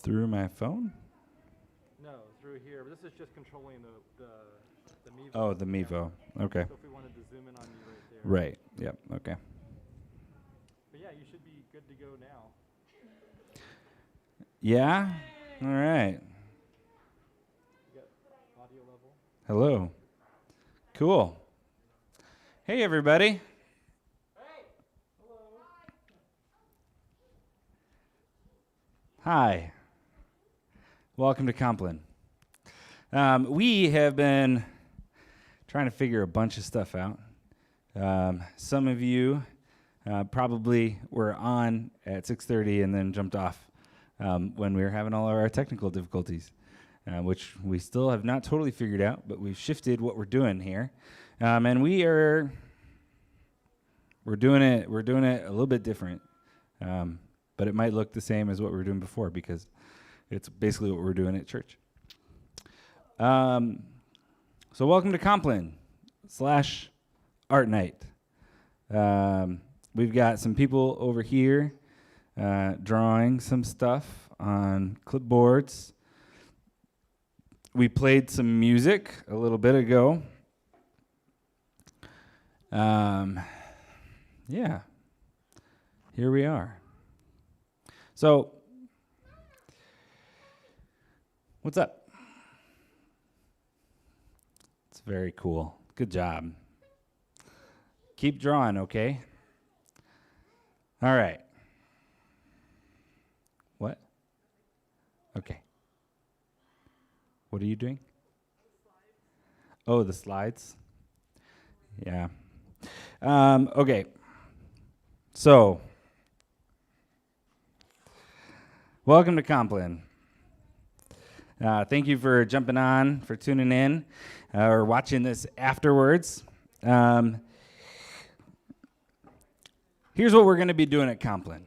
Through my phone? No, through here. But this is just controlling the Mevo. Oh, the Mevo. Okay. So if we wanted to zoom in on you right there. Right. Yep. Okay. But yeah, you should be good to go now. Yeah? All right. You got audio level. Hello. Cool. Hey, everybody. Hey. Hello. Hi. Welcome to Compline. We have been trying to figure a bunch of stuff out. Some of you probably were on at 6:30 and then jumped off when we were having all of our technical difficulties, which we still have not totally figured out, but we've shifted what we're doing here, and we're doing it a little bit different, but it might look the same as what we were doing before because it's basically what we're doing at church. So welcome to Compline / Art Night. We've got some people over here drawing some stuff on clipboards. We played some music a little bit ago. Yeah, here we are. So, what's up? It's very cool. Good job. Keep drawing, okay? All right. What? Okay. What are you doing? Oh, the slides? Yeah. Okay. So, welcome to Compline. Thank you for jumping on, for tuning in, or watching this afterwards. Here's what we're going to be doing at Compline.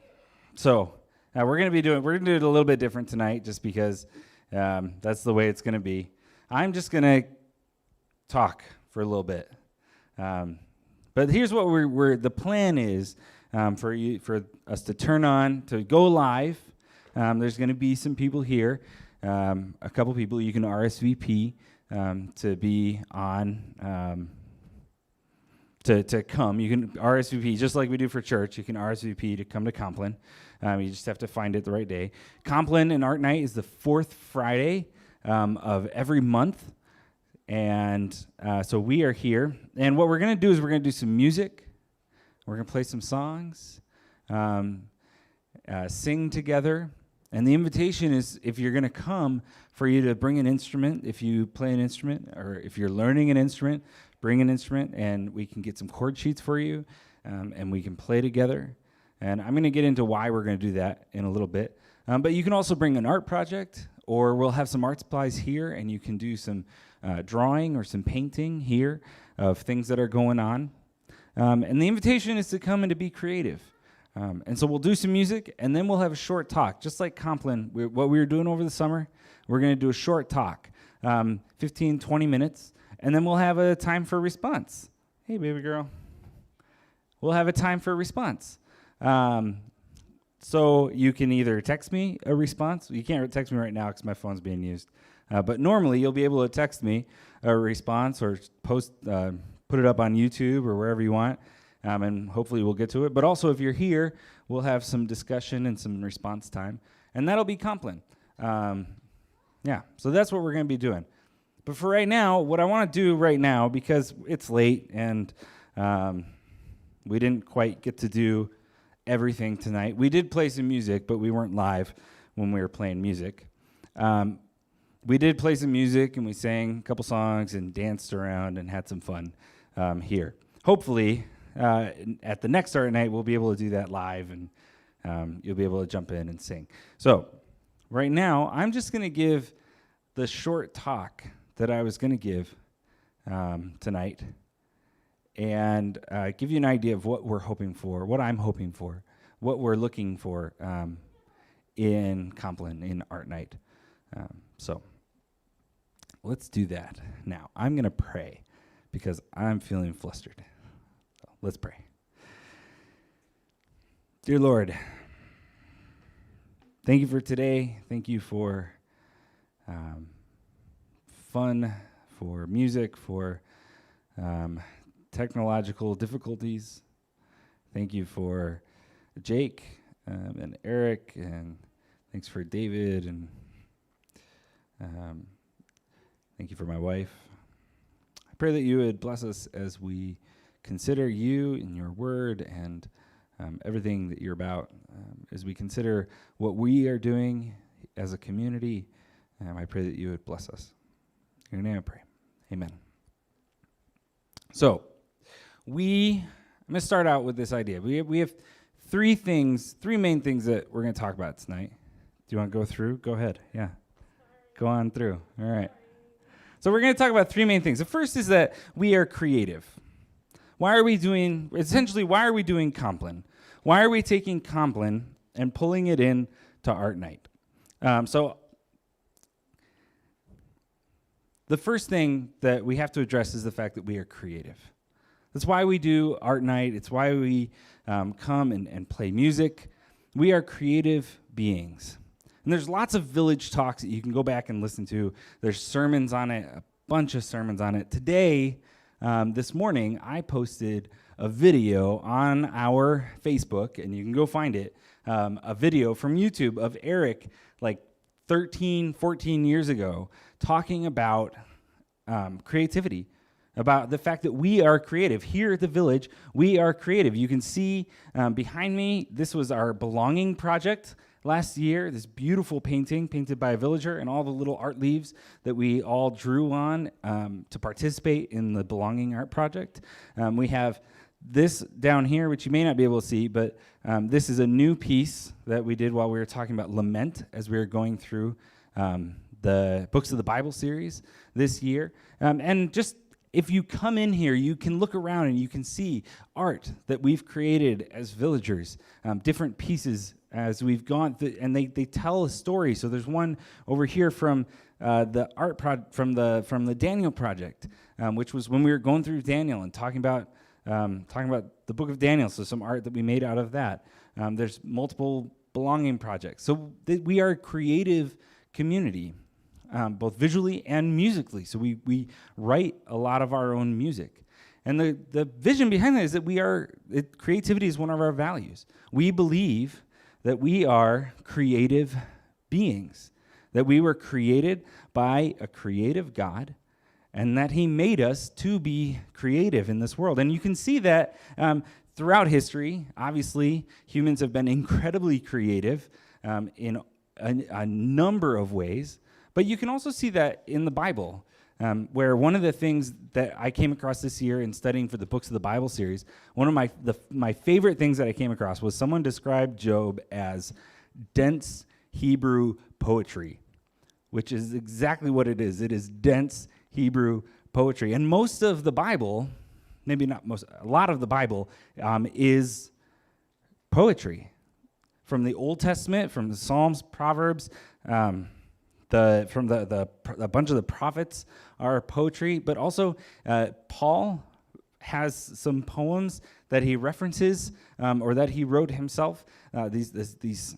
So, we're going to do it a little bit different tonight, just because that's the way it's going to be. I'm just going to talk for a little bit. But here's what the plan is for us to turn on, to go live. There's going to be some people here, a couple people you can RSVP to be on, to come. You can RSVP, just like we do for church. You can RSVP to come to Compline. You just have to find it the right day. Compline and Art Night is the fourth Friday of every month. And so we are here. And what we're going to do is we're going to do some music. We're going to play some songs, sing together. And the invitation is, if you're going to come, for you to bring an instrument. If you play an instrument, or if you're learning an instrument, bring an instrument, and we can get some chord sheets for you, and we can play together. And I'm going to get into why we're going to do that in a little bit. But you can also bring an art project, or we'll have some art supplies here, and you can do some drawing or some painting here of things that are going on. And the invitation is to come and to be creative. And so we'll do some music, and then we'll have a short talk, just like Compline. What we were doing over the summer, we're going to do a short talk, 15, 20 minutes, and then we'll have a time for response. Hey, baby girl. We'll have a time for response. So you can either text me a response. You can't text me right now because my phone's being used. But normally you'll be able to text me a response or put it up on YouTube or wherever you want, and hopefully we'll get to it. But also, if you're here, we'll have some discussion and some response time, and that'll be Compline. Yeah, so that's what we're going to be doing. But for right now, what I want to do right now, because it's late and we didn't quite get to do everything tonight. We did play some music, but we weren't live when we were playing music. We did play some music, and we sang a couple songs and danced around and had some fun here. Hopefully, at the next Art Night, we'll be able to do that live, and you'll be able to jump in and sing. So right now, I'm just going to give the short talk that I was going to give tonight, and give you an idea of what we're hoping for, what I'm hoping for, what we're looking for in Compline, in Art Night. So let's do that now. I'm going to pray because I'm feeling flustered. So let's pray. Dear Lord, thank you for today. Thank you for fun, for music, for technological difficulties. Thank you for Jake and Eric, and thanks for David, and thank you for my wife. I pray that you would bless us as we consider you and your word and everything that you're about, as we consider what we are doing as a community. I pray that you would bless us. In your name I pray. Amen. So, I'm going to start out with this idea. We have three main things that we're going to talk about tonight. Do you want to go through? Go ahead. Yeah. Go on through. All right. So we're going to talk about three main things. The first is that we are creative. Why are we doing Compline? Why are we taking Compline and pulling it in to Art Night? So the first thing that we have to address is the fact that we are creative. That's why we do Art Night. It's why we come and play music. We are creative beings. And there's lots of village talks that you can go back and listen to. There's sermons on it, a bunch of sermons on it. Today, this morning, I posted a video on our Facebook, and you can go find it, a video from YouTube of Eric, like 13, 14 years ago, talking about creativity, about the fact that we are creative. Here at the village, we are creative. You can see behind me, this was our belonging project last year, this beautiful painting painted by a villager and all the little art leaves that we all drew on to participate in the belonging art project. We have this down here, which you may not be able to see, but this is a new piece that we did while we were talking about lament as we were going through the Books of the Bible series this year. And just if you come in here, you can look around and you can see art that we've created as villagers, different pieces as we've gone, and they tell a story. So there's one over here from the art from the Daniel project, which was when we were going through Daniel and talking about the book of Daniel. So some art that we made out of that. There's multiple belonging projects. So we are a creative community, both visually and musically. So we write a lot of our own music. And the vision behind that is that creativity is one of our values. We believe that we are creative beings, that we were created by a creative God, and that he made us to be creative in this world. And you can see that throughout history. Obviously, humans have been incredibly creative in a number of ways, but you can also see that in the Bible, where one of the things that I came across this year in studying for the Books of the Bible series, one of my favorite things that I came across was someone described Job as dense Hebrew poetry, which is exactly what it is. It is dense Hebrew poetry. And most of the Bible, maybe not most, a lot of the Bible is poetry. From the Old Testament, from the Psalms, Proverbs, a bunch of the prophets are poetry, but also Paul has some poems that he references or that he wrote himself. These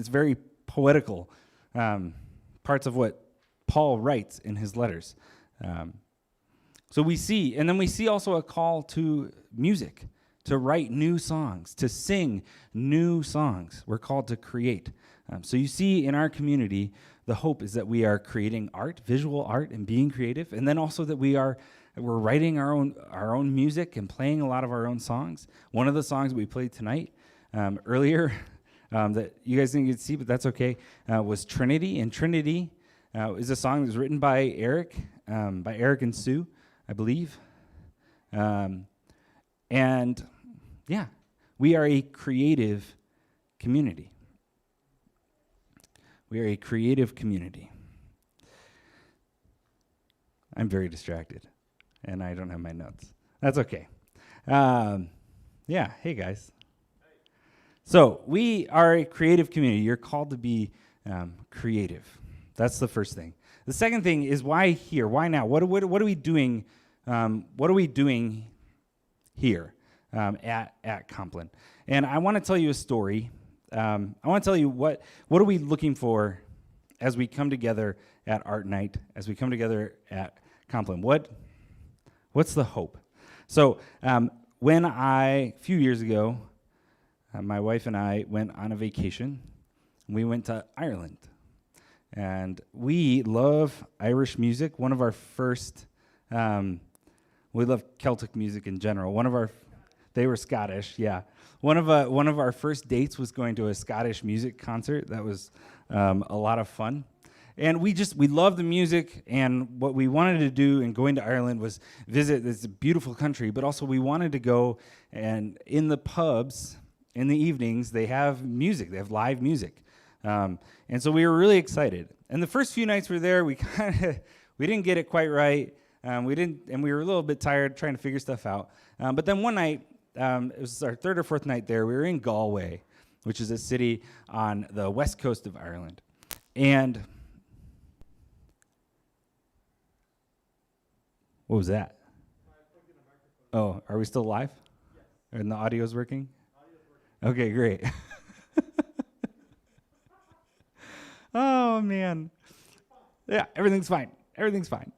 very poetical parts of what Paul writes in his letters. So we see, and then we see also a call to music, to write new songs, to sing new songs. We're called to create. So you see in our community, the hope is that we are creating art, visual art, and being creative, and then also that we're writing our own music and playing a lot of our own songs. One of the songs we played tonight earlier that you guys didn't get to see, but that's okay, was Trinity. And Trinity is a song that was written by Eric and Sue, I believe. And yeah, we are a creative community. We are a creative community. I'm very distracted, and I don't have my notes. That's okay. Yeah, hey guys. So we are a creative community. You're called to be creative. That's the first thing. The second thing is why here? Why now? What are we doing? What are we doing here at Compline? And I want to tell you a story I want to tell you what are we looking for as we come together at Art Night, as we come together at Compline. What's the hope? So when a few years ago, my wife and I went on a vacation. We went to Ireland. And we love Irish music. One of our first, we love Celtic music in general. They were Scottish, yeah. One of our first dates was going to a Scottish music concert. That was a lot of fun. And we love the music, and what we wanted to do in going to Ireland was visit this beautiful country, but also we wanted to go, and in the pubs, in the evenings, they have music, they have live music. And so we were really excited. And the first few nights we were there, we didn't get it quite right. And we were a little bit tired trying to figure stuff out. But then one night, it was our third or fourth night there, we were in Galway, which is a city on the west coast of Ireland. And what was that? Oh, are we still live? Yes. And the audio's working? Okay, great. Oh, man. Yeah, everything's fine. Everything's fine.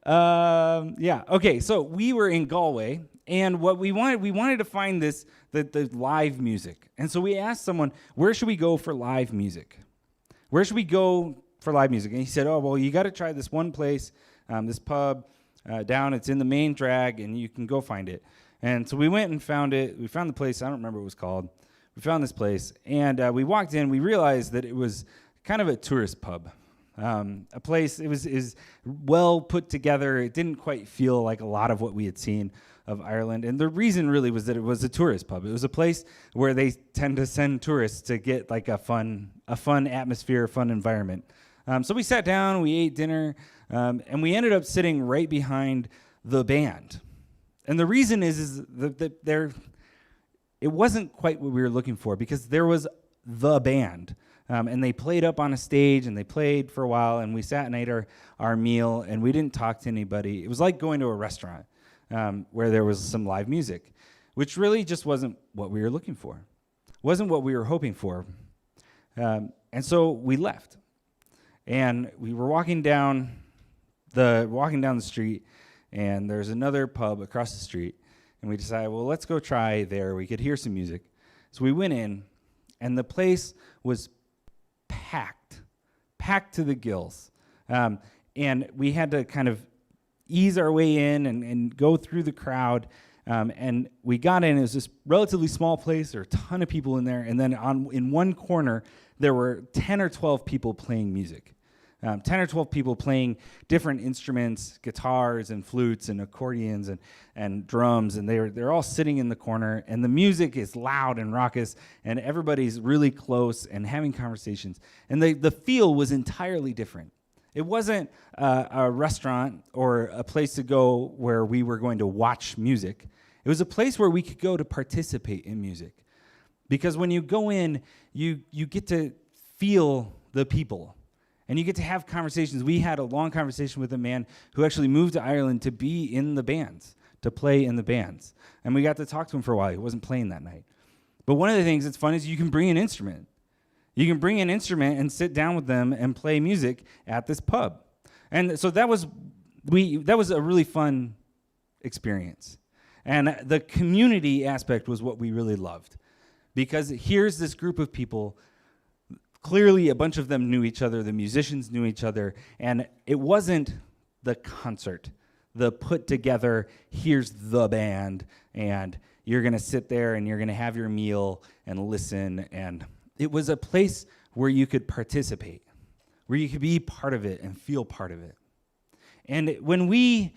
Yeah, okay, so we were in Galway, and what we wanted to find the live music. And so we asked someone, where should we go for live music? Where should we go for live music? And he said, oh, well, you got to try this one place, this pub down. It's in the main drag, and you can go find it. And so we went and found it. We found the place. I don't remember what it was called. We found this place, and we walked in. We realized that it was kind of a tourist pub. A place, it was well put together. It didn't quite feel like a lot of what we had seen of Ireland. And the reason really was that it was a tourist pub. It was a place where they tend to send tourists to get like a fun atmosphere, fun environment. So we sat down, we ate dinner, and we ended up sitting right behind the band. And the reason is that it wasn't quite what we were looking for, because there was the band. And they played up on a stage, and they played for a while, and we sat and ate our meal, and we didn't talk to anybody. It was like going to a restaurant where there was some live music, which really just wasn't what we were looking for, wasn't what we were hoping for. And so we left, and we were walking down the street, and there's another pub across the street, and we decided, well, let's go try there. We could hear some music. So we went in, and the place was packed to the gills. And we had to kind of ease our way in and go through the crowd. And we got in. It was this relatively small place. There were a ton of people in there. And then in one corner, there were 10 or 12 people playing music. 10 or 12 people playing different instruments, guitars and flutes and accordions and drums, and they're all sitting in the corner, and the music is loud and raucous, and everybody's really close and having conversations. And the feel was entirely different. It wasn't a restaurant or a place to go where we were going to watch music. It was a place where we could go to participate in music. Because when you go in, you get to feel the people. And you get to have conversations. We had a long conversation with a man who actually moved to Ireland to be in the bands, to play in the bands. And we got to talk to him for a while. He wasn't playing that night. But one of the things that's fun is you can bring an instrument. You can bring an instrument and sit down with them and play music at this pub. And so that was a really fun experience. And the community aspect was what we really loved. Because here's this group of people. Clearly, a bunch of them knew each other. The musicians knew each other. And it wasn't the concert, the put together, here's the band, and you're going to sit there and you're going to have your meal and listen. And it was a place where you could participate, where you could be part of it and feel part of it. And when we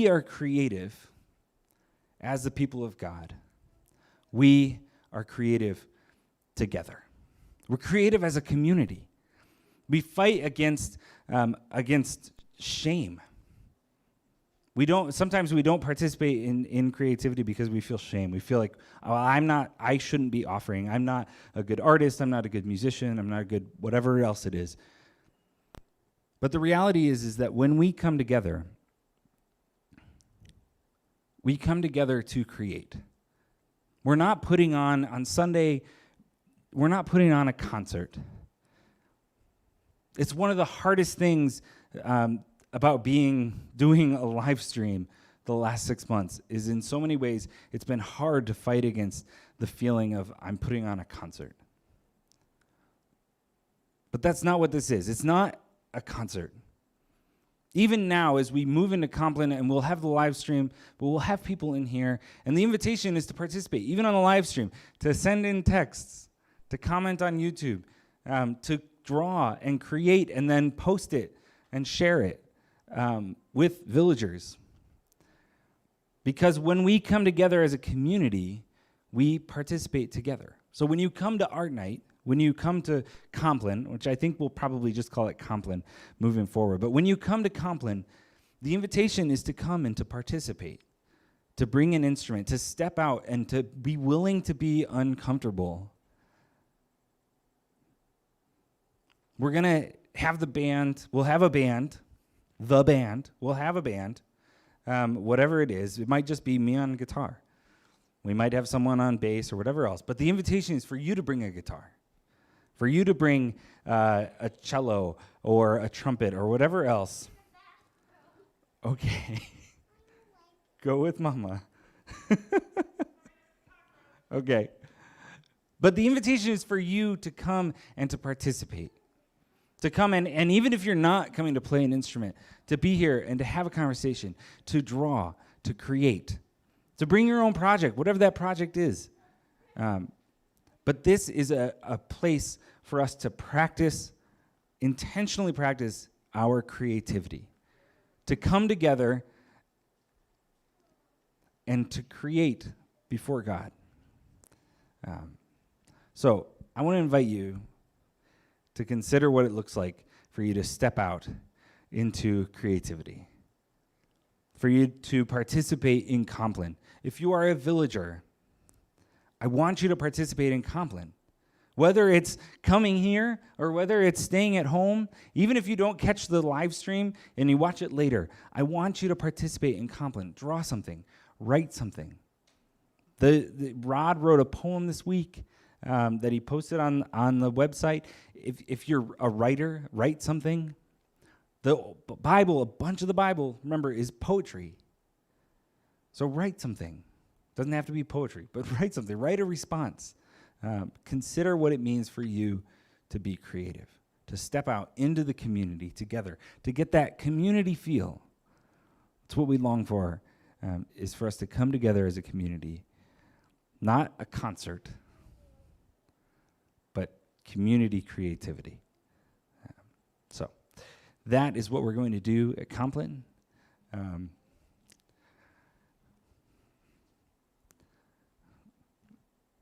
are creative as the people of God, we are creative together. We're creative as a community. We fight against shame. Sometimes we don't participate in creativity because we feel shame. We feel like, oh, I shouldn't be offering. I'm not a good artist. I'm not a good musician. I'm not a good whatever else it is. But the reality is that when we come together to create. We're not putting on Sunday, we're not putting on a concert. It's one of the hardest things about doing a live stream the last 6 months is in so many ways it's been hard to fight against the feeling of I'm putting on a concert. But that's not what this is. It's not a concert. Even now, as we move into Compline and we'll have the live stream, but we'll have people in here, and the invitation is to participate, even on the live stream, to send in texts, to comment on YouTube, to draw and create and then post it and share it with villagers. Because when we come together as a community, we participate together. So when you come to Art Night, when you come to Compline, which I think we'll probably just call it Compline moving forward, but when you come to Compline, the invitation is to come and to participate, to bring an instrument, to step out and to be willing to be uncomfortable. We're going to have the band, we'll have a band, we'll have a band, whatever it is. It might just be me on guitar. We might have someone on bass or whatever else. But the invitation is for you to bring a guitar, for you to bring a cello or a trumpet or whatever else. Okay. Go with mama. Okay. But the invitation is for you to come and to participate. To come and even if you're not coming to play an instrument, to be here and to have a conversation, to draw, to create, to bring your own project, whatever that project is. But this is a place for us to intentionally practice our creativity, to come together and to create before God. So I want to invite you to consider what it looks like for you to step out into creativity, for you to participate in Compline. If you are a villager, I want you to participate in Compline. Whether it's coming here or whether it's staying at home, even if you don't catch the live stream and you watch it later, I want you to participate in Compline. Draw something, write something. Rod wrote a poem this week that he posted on the website. If you're a writer, write something. The Bible, a bunch of the Bible, remember, is poetry. So write something. Doesn't have to be poetry, but write something. Write a response. Consider what it means for you to be creative, to step out into the community together, to get that community feel. It's what we long for, is for us to come together as a community, not a concert, but community creativity. So that is what we're going to do at Compline.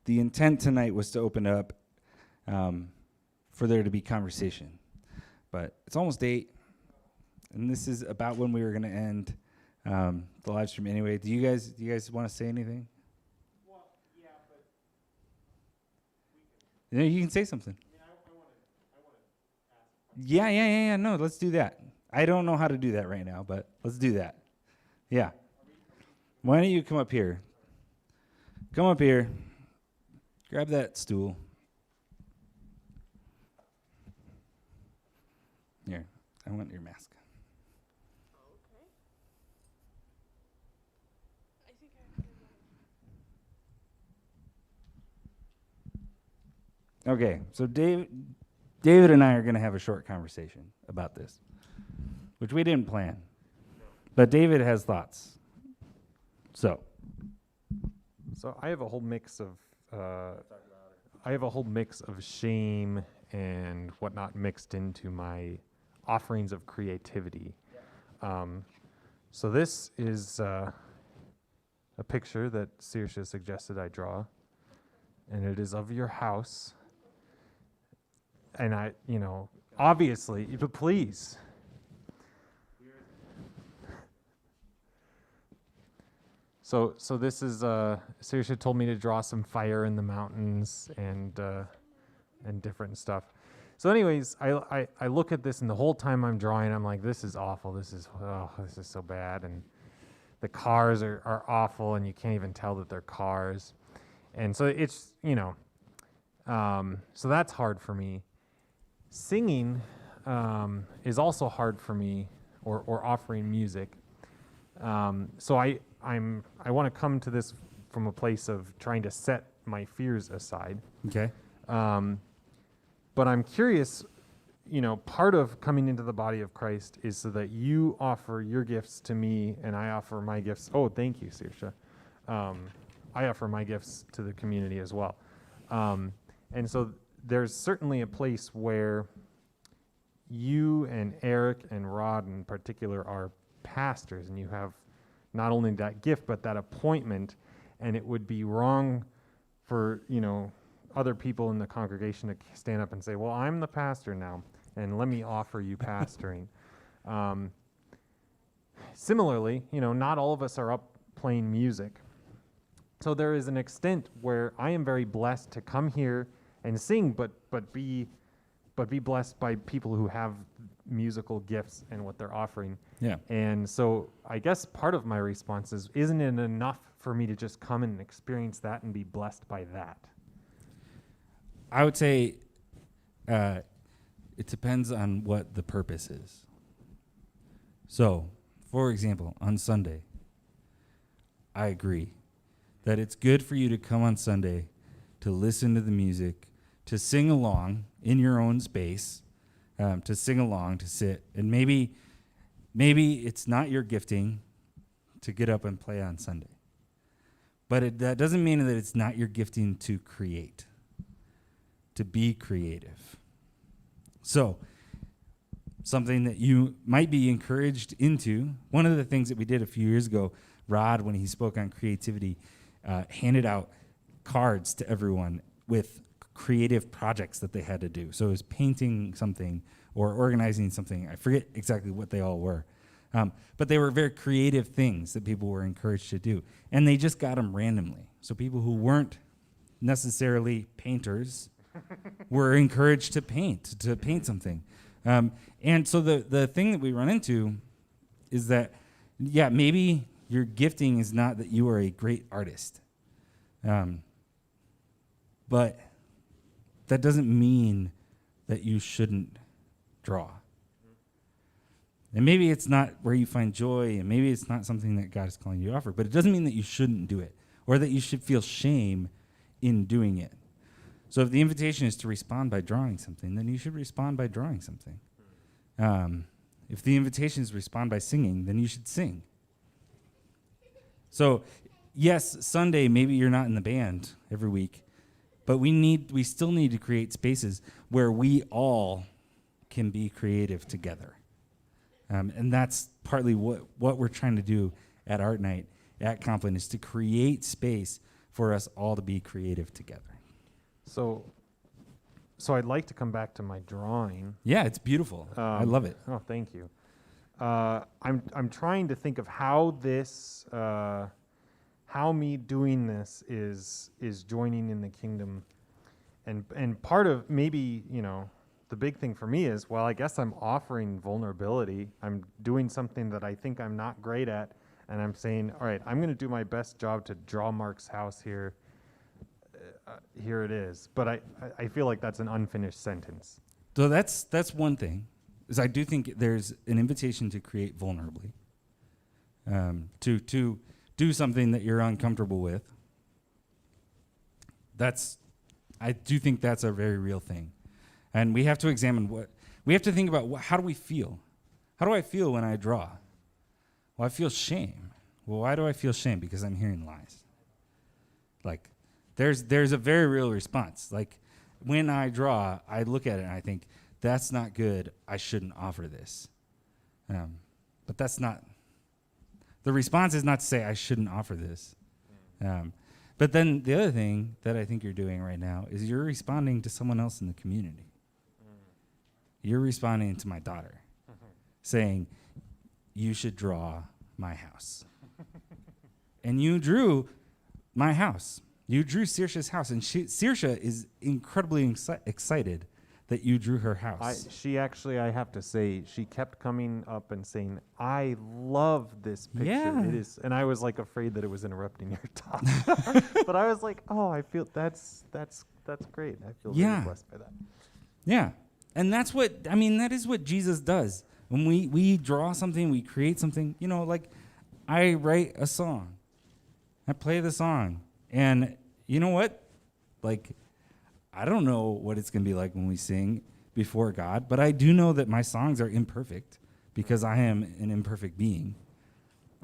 The intent tonight was to open up for there to be conversation, but it's almost 8, and this is about when we were going to end the live stream anyway. Do you guys want to say anything? Well, yeah, but You can say something. I want to ask. Yeah. No, let's do that. I don't know how to do that right now, but let's do that. Yeah. Why don't you come up here? Come up here. Grab that stool. Here, I want your mask. Okay. I think I have Okay, so David and I are going to have a short conversation about this, which we didn't plan. But David has thoughts. So I have a whole mix of shame and whatnot mixed into my offerings of creativity. So this is a picture that Saoirse suggested I draw, and it is of your house. And obviously, but please. So this is Saoirse told me to draw some fire in the mountains and different stuff. So anyways, I look at this, and the whole time I'm drawing, I'm like, this is awful. This is so bad, and the cars are awful, and you can't even tell that they're cars. And so it's, so that's hard for me. Singing is also hard for me, or offering music. So I want to come to this from a place of trying to set my fears aside. Okay. But I'm curious, part of coming into the body of Christ is so that you offer your gifts to me and I offer my gifts. Oh, thank you, Saoirse. I offer my gifts to the community as well. And so there's certainly a place where you and Eric and Rod in particular are pastors, and you have not only that gift but that appointment, and it would be wrong for other people in the congregation to stand up and say, well, I'm the pastor now and let me offer you pastoring. Similarly, not all of us are up playing music, so there is an extent where I am very blessed to come here and sing, but be blessed by people who have musical gifts and what they're offering. Yeah. And so I guess part of my response is, isn't it enough for me to just come and experience that and be blessed by that? I would say it depends on what the purpose is. So, for example, on Sunday, I agree that it's good for you to come on Sunday to listen to the music, to sing along in your own space, to sing along, to sit. And maybe it's not your gifting to get up and play on Sunday. But that doesn't mean that it's not your gifting to create, to be creative. So, something that you might be encouraged into, one of the things that we did a few years ago, Rod, when he spoke on creativity, handed out cards to everyone with creative projects that they had to do. So it was painting something or organizing something. I forget exactly what they all were. But they were very creative things that people were encouraged to do. And they just got them randomly. So people who weren't necessarily painters were encouraged to paint something. And so the thing that we run into is that, yeah, maybe your gifting is not that you are a great artist. But that doesn't mean that you shouldn't draw. And maybe it's not where you find joy, and maybe it's not something that God is calling you to offer, but it doesn't mean that you shouldn't do it, or that you should feel shame in doing it. So if the invitation is to respond by drawing something, then you should respond by drawing something. If the invitation is to respond by singing, then you should sing. So, yes, Sunday, maybe you're not in the band every week, but we still need to create spaces where we all can be creative together. And that's partly what we're trying to do at Art Night at Compline, is to create space for us all to be creative together. So I'd like to come back to my drawing. Yeah, it's beautiful. I love it. Oh, thank you. I'm trying to think of how this, how me doing this is joining in the kingdom, and part of maybe the big thing for me is, well, I guess I'm offering vulnerability. I'm doing something that I think I'm not great at, and I'm saying, all right, I'm going to do my best job to draw Mark's house here. Here it is. But I feel like that's an unfinished sentence. So that's one thing, is I do think there's an invitation to create vulnerably, to do something that you're uncomfortable with. I do think that's a very real thing. And we have to examine we have to think about how do we feel? How do I feel when I draw? Well, I feel shame. Well, why do I feel shame? Because I'm hearing lies. Like, there's a very real response. Like, when I draw, I look at it and I think, that's not good. I shouldn't offer this. But that's not, the response is not to say I shouldn't offer this. But then the other thing that I think you're doing right now is you're responding to someone else in the community. You're responding to my daughter, saying, you should draw my house. And you drew my house. You drew Saoirse's house. And Saoirse is incredibly excited that you drew her house. She actually, I have to say, she kept coming up and saying, "I love this picture." Yeah. It is, and I was like afraid that it was interrupting your talk, but I was like, "Oh, I feel that's great. I feel Yeah. really blessed by that." Yeah. And that's what, I mean, that is what Jesus does. When we draw something, we create something, you know, like I write a song, I play the song, and you know what? Like, I don't know what it's going to be like when we sing before God, but I do know that my songs are imperfect because I am an imperfect being.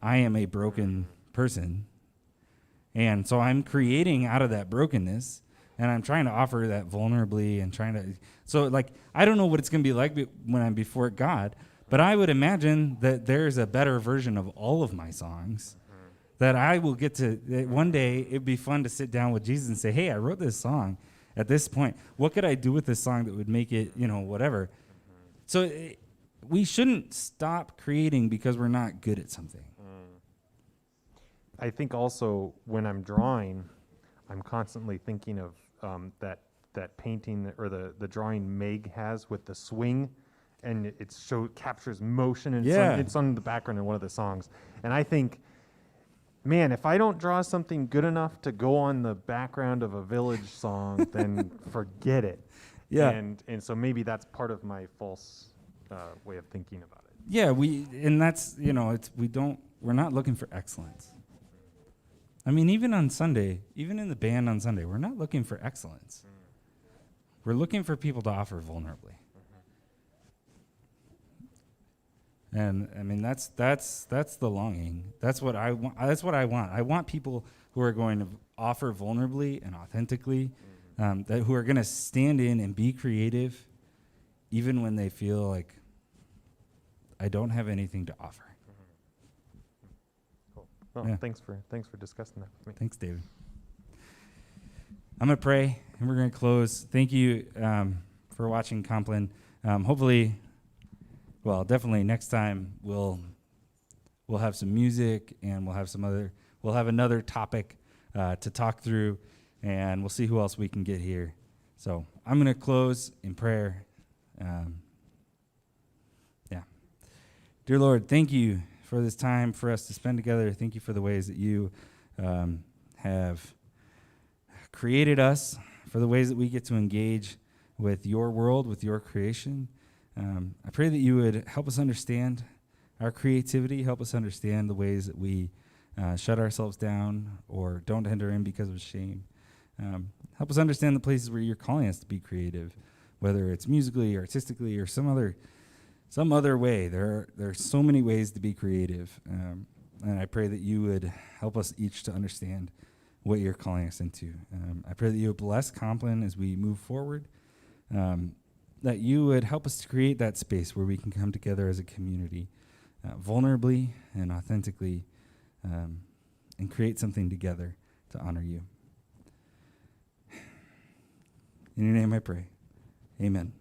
I am a broken person. And so I'm creating out of that brokenness, and I'm trying to offer that vulnerably and trying to. So, like, I don't know what it's going to be like when I'm before God, but I would imagine that there's a better version of all of my songs that I will get to. That one day, it'd be fun to sit down with Jesus and say, hey, I wrote this song at this point. What could I do with this song that would make it, you know, whatever? So we shouldn't stop creating because we're not good at something. I think also when I'm drawing, I'm constantly thinking of that painting or the drawing Meg has with the swing, and it captures motion, and Yeah. it's on the background in one of the songs. And I think, man, if I don't draw something good enough to go on the background of a Village song, then forget it. Yeah. And so maybe that's part of my false way of thinking about it. Yeah, and that's, you know, we're not looking for excellence. I mean, even on Sunday, even in the band on Sunday, we're not looking for excellence. We're looking for people to offer vulnerably. And I mean, that's the longing. That's what I want. I want people who are going to offer vulnerably and authentically, who are going to stand in and be creative, even when they feel like I don't have anything to offer. Well, Yeah. thanks for discussing that with me. Thanks, David. I'm going to pray, and we're going to close. Thank you for watching Compline. Hopefully, well, definitely next time we'll have some music, and we'll have another topic to talk through, and we'll see who else we can get here. So I'm going to close in prayer. Dear Lord, thank you for this time for us to spend together. Thank you for the ways that you have created us, for the ways that we get to engage with your world, with your creation. I pray that you would help us understand our creativity, help us understand the ways that we shut ourselves down or don't enter in because of shame. Help us understand the places where you're calling us to be creative, whether it's musically or artistically or some other way. There are so many ways to be creative, and I pray that you would help us each to understand what you're calling us into. I pray that you would bless Compline as we move forward, that you would help us to create that space where we can come together as a community, vulnerably and authentically, and create something together to honor you. In your name I pray. Amen.